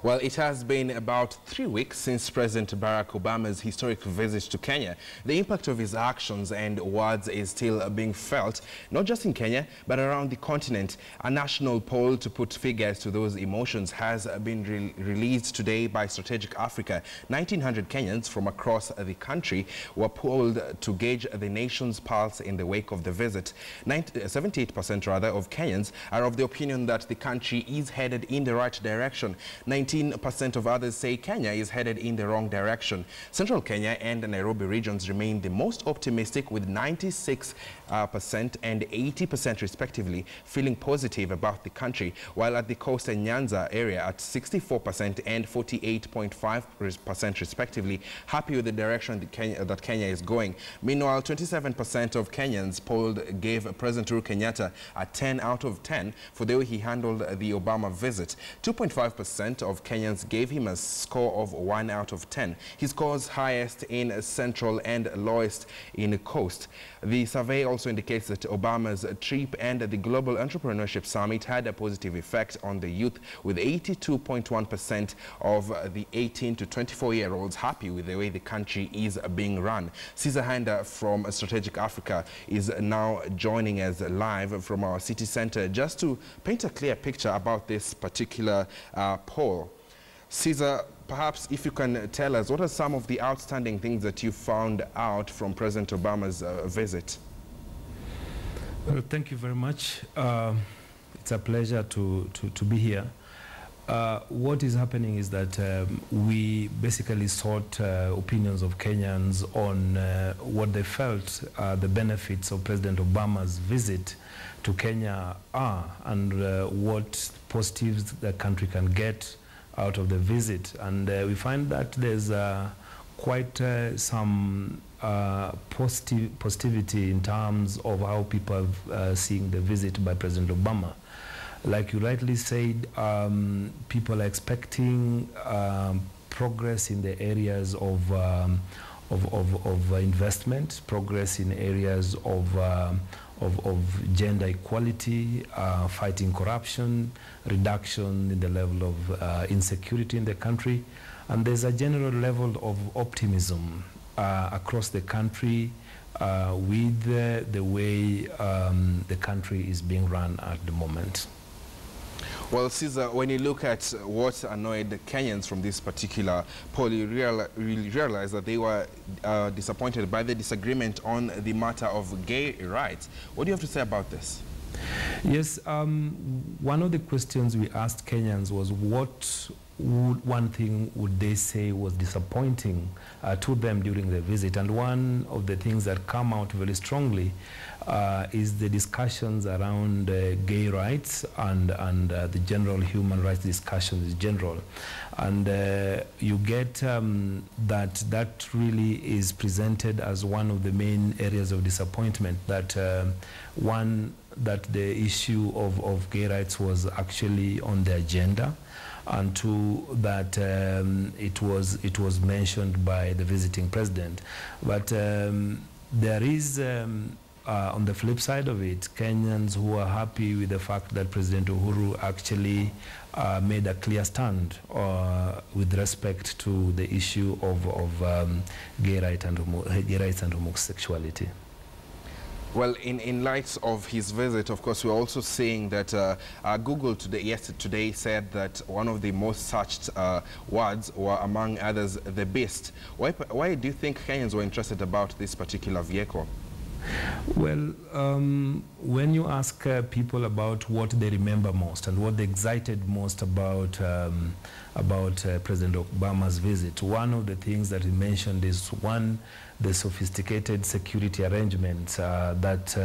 Well, it has been about 3 weeks since President Barack Obama's historic visit to Kenya. The impact of his actions and words is still being felt, not just in Kenya, but around the continent. A national poll to put figures to those emotions has been released today by Strategic Africa. 1,900 Kenyans from across the country were polled to gauge the nation's pulse in the wake of the visit. 78% rather of Kenyans are of the opinion that the country is headed in the right direction. 19% of others say Kenya is headed in the wrong direction. Central Kenya and the Nairobi regions remain the most optimistic, with 96% and 80% respectively feeling positive about the country, while at the coast and Nyanza area at 64% and 48.5% respectively happy with the direction that Kenya is going. Meanwhile, 27% of Kenyans polled gave President Kenyatta a 10 out of 10 for the way he handled the Obama visit. 2.5% of Kenyans gave him a score of 1 out of 10. He scores highest in Central and lowest in the Coast. The survey also indicates that Obama's trip and the Global Entrepreneurship Summit had a positive effect on the youth, with 82.1% of the 18 to 24-year-olds happy with the way the country is being run. Caesar Handa from Strategic Africa is now joining us live from our city center just to paint a clear picture about this particular poll. Caesar, perhaps if you can tell us, what are some of the outstanding things that you found out from President Obama's visit? Well, thank you very much. It's a pleasure to be here. What is happening is that we basically sought opinions of Kenyans on what they felt the benefits of President Obama's visit to Kenya are, and what positives the country can get out of the visit. And we find that there's quite some positivity in terms of how people are seeing the visit by President Obama. Like you rightly said, people are expecting progress in the areas of investment, progress in areas of gender equality, fighting corruption, reduction in the level of insecurity in the country. And there's a general level of optimism across the country with the way the country is being run at the moment. Well, Caesar, when you look at what annoyed the Kenyans from this particular poll, you realize that they were disappointed by the disagreement on the matter of gay rights. What do you have to say about this? Yes, one of the questions we asked Kenyans was one thing would they say was disappointing to them during the visit. And one of the things that come out very strongly is the discussions around gay rights and the general human rights discussions in general. And you get that really is presented as one of the main areas of disappointment, that that the issue of gay rights was actually on the agenda, and two, that it was mentioned by the visiting president. But there is, on the flip side of it, Kenyans who are happy with the fact that President Uhuru actually made a clear stand with respect to the issue of gay rights and homosexuality. Well, in light of his visit, of course, we're also seeing that Google today said that one of the most searched words were, among others, the beast. Why do you think Kenyans were interested about this particular vehicle? Well, when you ask people about what they remember most and what they excited most about President Obama's visit, one of the things that he mentioned is, one, the sophisticated security arrangements that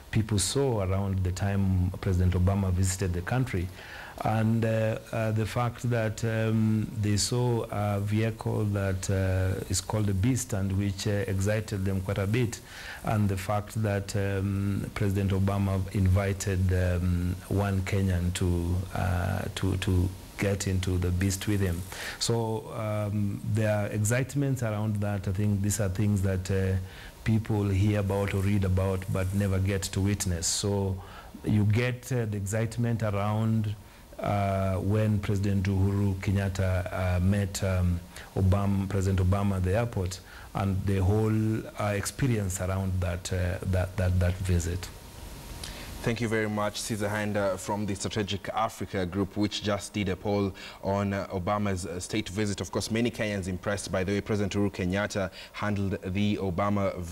people saw around the time President Obama visited the country. And the fact that they saw a vehicle that is called the Beast, and which excited them quite a bit, and the fact that President Obama invited one Kenyan to get into the Beast with him. So there are excitements around that. I think these are things that people hear about or read about but never get to witness. So you get the excitement around when President Uhuru Kenyatta met President Obama at the airport, and the whole experience around that visit. Thank you very much, Caesar Hand from the Strategic Africa Group, which just did a poll on Obama's state visit. Of course, many Kenyans impressed by the way President Uhuru Kenyatta handled the Obama visit.